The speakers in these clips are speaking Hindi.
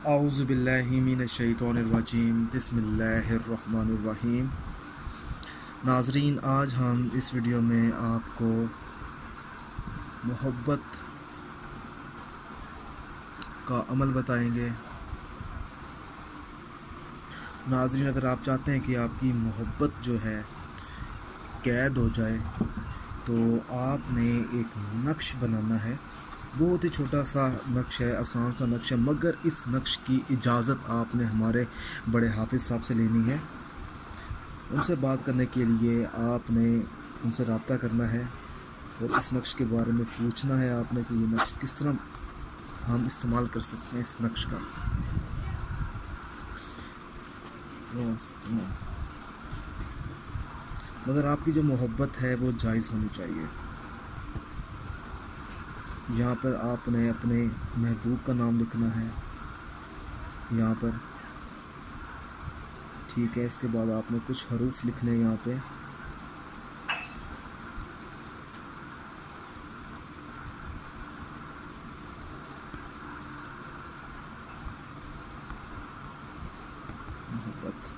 औज़ु बिल्लाहि मिनश्शैतानिर्रजीम बिस्मिल्लाहिर्रहमानिर्रहीम। नाज़रीन, आज हम इस वीडियो में आपको मोहब्बत का अमल बताएंगे। नाज़रीन, अगर आप चाहते हैं कि आपकी मोहब्बत जो है कैद हो जाए तो आपने एक नक्श बनाना है। बहुत ही छोटा सा नक्श है, आसान सा नक्श है, मगर इस नक्श की इजाज़त आपने हमारे बड़े हाफिज़ साहब से लेनी है। उनसे बात करने के लिए आपने उनसे रब्ता करना है और इस नक्श के बारे में पूछना है आपने कि ये नक्श किस तरह हम इस्तेमाल कर सकते हैं इस नक्श का। मगर आपकी जो मोहब्बत है वो जायज़ होनी चाहिए। यहाँ पर आपने अपने महबूब का नाम लिखना है यहाँ पर, ठीक है। इसके बाद आपने कुछ हरूफ लिखने यहाँ पे। मोहब्बत।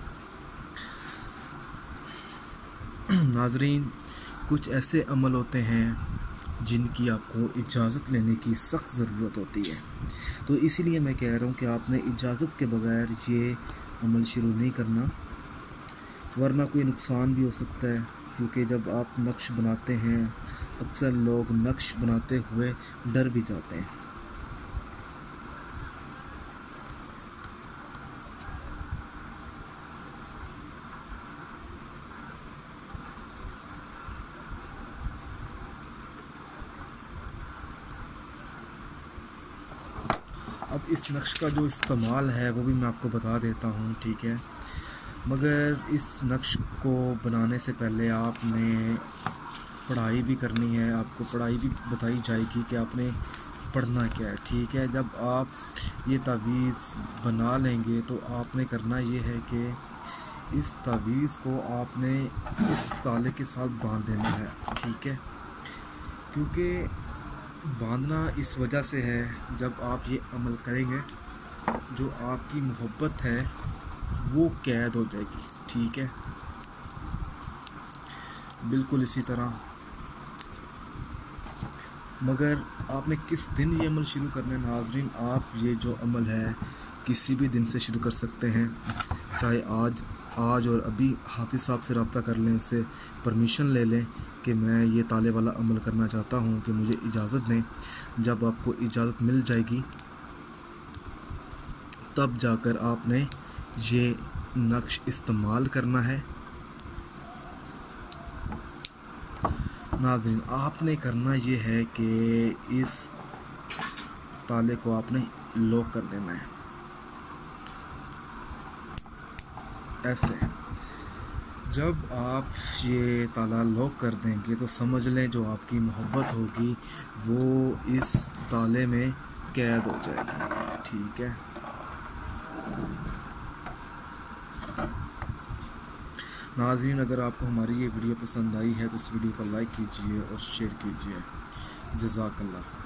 नाज़रीन, कुछ ऐसे अमल होते हैं जिनकी आपको इजाज़त लेने की सख्त ज़रूरत होती है, तो इसीलिए मैं कह रहा हूँ कि आपने इजाज़त के बगैर ये अमल शुरू नहीं करना, वरना कोई नुकसान भी हो सकता है। क्योंकि जब आप नक्श बनाते हैं, अक्सर लोग नक्श बनाते हुए डर भी जाते हैं। अब इस नक्श का जो इस्तेमाल है वो भी मैं आपको बता देता हूँ, ठीक है। मगर इस नक्श को बनाने से पहले आपने पढ़ाई भी करनी है, आपको पढ़ाई भी बताई जाएगी कि आपने पढ़ना क्या है, ठीक है। जब आप ये तावीज़ बना लेंगे तो आपने करना ये है कि इस तावीज़ को आपने इस ताले के साथ बांध देना है, ठीक है। क्योंकि बांधना इस वजह से है, जब आप ये अमल करेंगे जो आपकी मोहब्बत है वो कैद हो जाएगी, ठीक है। बिल्कुल इसी तरह। मगर आपने किस दिन ये अमल शुरू करना है नाज़रीन? आप ये जो अमल है किसी भी दिन से शुरू कर सकते हैं, चाहे आज और अभी हाफिज़ साहब से रब्ता कर लें, उससे परमिशन ले लें कि मैं ये ताले वाला अमल करना चाहता हूँ, कि मुझे इजाज़त दें। जब आपको इजाज़त मिल जाएगी तब जाकर आपने ये नक्श इस्तेमाल करना है। नाज़रीन, आपने करना ये है कि इस ताले को आपने लॉक कर देना है ऐसे। जब आप ये ताला लॉक कर देंगे तो समझ लें जो आपकी मोहब्बत होगी वो इस ताले में कैद हो जाएगी, ठीक है। नाज़रीन, अगर आपको हमारी ये वीडियो पसंद आई है तो इस वीडियो को लाइक कीजिए और शेयर कीजिए। जज़ाकल्लाह।